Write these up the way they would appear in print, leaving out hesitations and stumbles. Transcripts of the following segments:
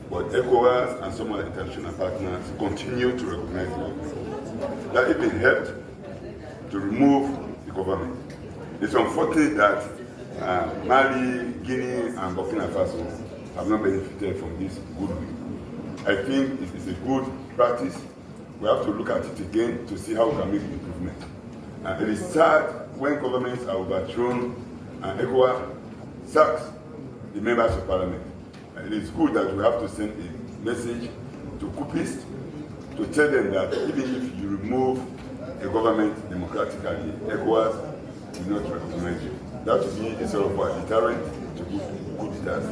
but Ecowas and some other international partners continue to recognize it. That even helped to remove the government. It's unfortunate that Mali, Guinea, and Burkina Faso have not benefited from this goodwill. I think it is a good practice. We have to look at it again to see how we can make improvement. It is sad when governments are overthrown and ECOWAS sacks the members of parliament. It is good that we have to send a message to coupists to tell them that even if you remove a government democratically, ECOWAS will not recognize you. That would be a sort of a deterrent to coup d'etats.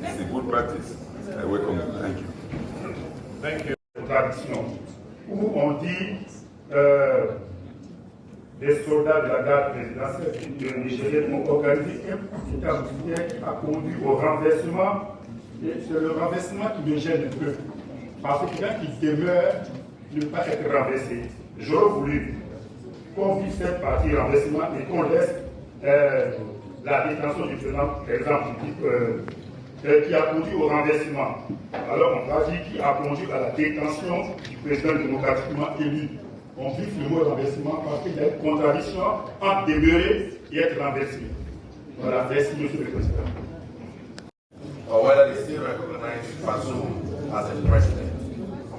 It's a good practice. I welcome it. Thank you. Thank you. Tradition où on dit des soldats de la garde présidentielle nigérienne ont organisé un coup d'État militaire qui a conduit au renversement. C'est le renversement qui me gêne un peu. Parce que quand il demeure ne pas être renversé, j'aurais voulu qu'on vive cette partie renversement et qu'on laisse la détention du président, par exemple, qui a conduit au renversement. Alors on va dire qui a conduit à la détention du président démocratiquement élu. On vit le mot renversement parce qu'il y a une contradiction entre demeurer et être renversé. Voilà, merci Monsieur le Président. Or whether they still recognize Bazoum as a president,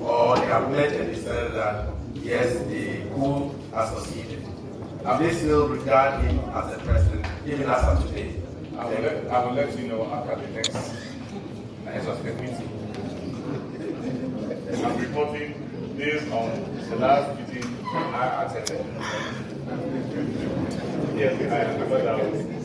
or they have pledged and decided that yes, the coup has succeeded. Have they still regard him as a president, even as of today? I will let you know after the next suspect meeting. I'm reporting based on the last meeting I attended. Yes, I remember that one.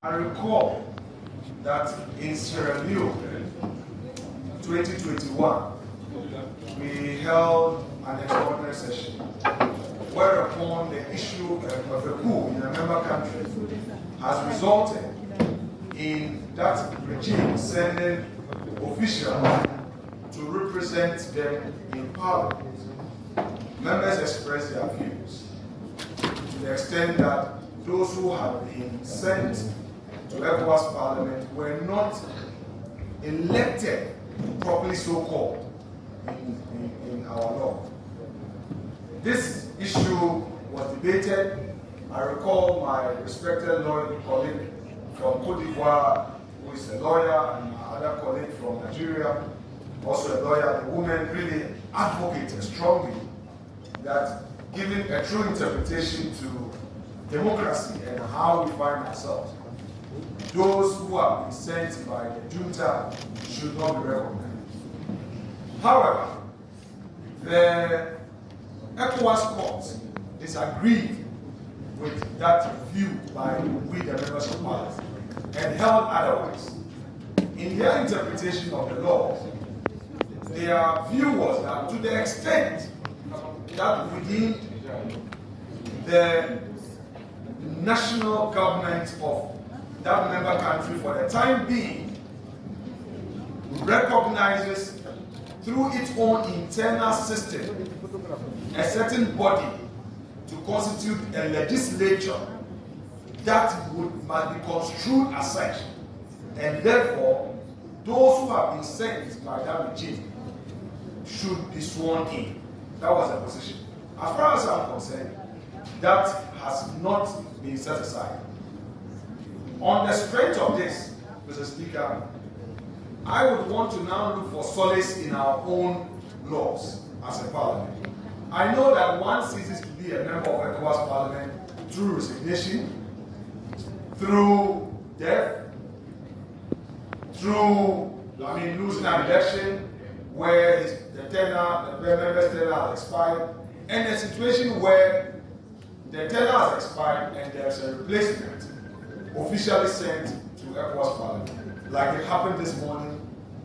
I recall that in Sierra Leone, 2021, we held an extraordinary session whereupon the issue of a coup in a member country has resulted in that regime sending officials to represent them in parliament. Members expressed their views to the extent that those who had been sent to Ecowas Parliament were not elected, properly so-called, in our law. This issue was debated. I recall my respected lawyer colleague from Côte d'Ivoire, who is a lawyer, and my other colleague from Nigeria, also a lawyer. The women really advocated strongly that giving a true interpretation to democracy and how we find ourselves, those who have been sent by the junta should not be recognized. However, the ECOWAS court disagreed with that view by we the members of parliament and held otherwise. In their interpretation of the law, their view was that to the extent that within the national government of that member country for the time being recognizes through its own internal system a certain body to constitute a legislature that must be construed as such, and therefore those who have been sent by that regime should be sworn in. That was the position. As far as I'm concerned, that has not been set aside. On the strength of this, Mr. Speaker, I would want to now look for solace in our own laws as a parliament. I know that one ceases to be a member of Ecowas Parliament through resignation, through death, through losing an election where the member's tenure has expired, and a situation where the tenure has expired and there's a replacement officially sent to Ecowas Parliament. Like it happened this morning,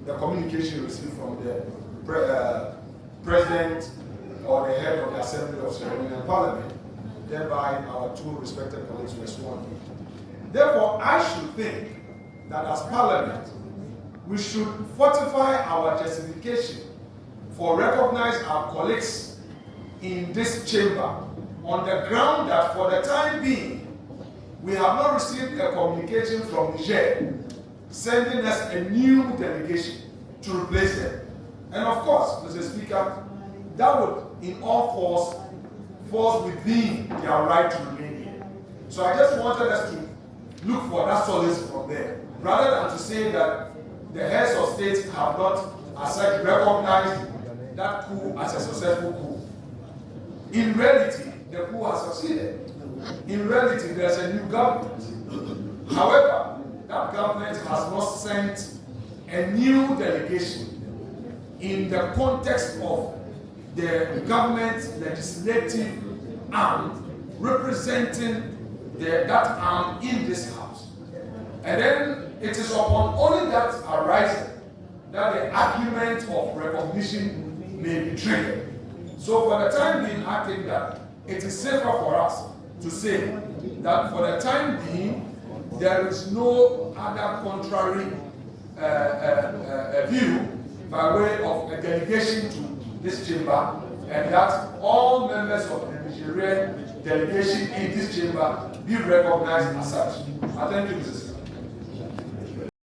the communication received from the president or the head of the Assembly of Sierra Leone Parliament, thereby our two respected colleagues were sworn in. Therefore, I should think that as Parliament, we should fortify our justification for recognizing our colleagues in this chamber on the ground that for the time being, we have not received a communication from Niger sending us a new delegation to replace them. And of course, Mr. Speaker, that would in all falls within their right to remain here. So I just wanted us to look for that solace from there, rather than to say that the heads of state have not as such recognized that coup as a successful coup. In reality, the coup has succeeded. In reality, there's a new government. However, that government has not sent a new delegation in the context of the government legislative arm representing that arm in this house. And then it is upon only that arising that the argument of recognition may be triggered. So for the time being, I think that it is safer for us to say that for the time being, there is no other contrary view by way of a delegation to this chamber, and that all members of the Nigerian delegation in this chamber be recognized as such. I thank you, Mrs.